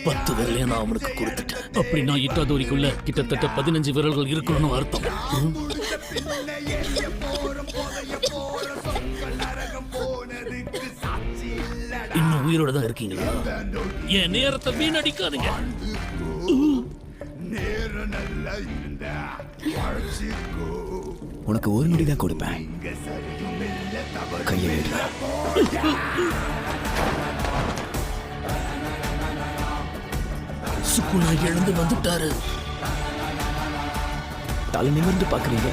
10 விரலையும் நான் அவனுக்கு கொடுத்துட்டேன். அப்படின்னா இட்டாதோரிக்குள்ள கிட்டத்தட்ட 15 விரல்கள் இருக்கணும்னு அர்த்தம். இன்னும் உயிரோட தான் இருக்கீங்களா? என் நேரத்தை வீணடிக்காதீங்க. உனக்கு ஒரு நொடி தான் கொடுப்பேன். கையை சுக்குனா எழுந்து வந்துட்டாரு. தலை நிமிர்ந்து பாக்குறீங்க.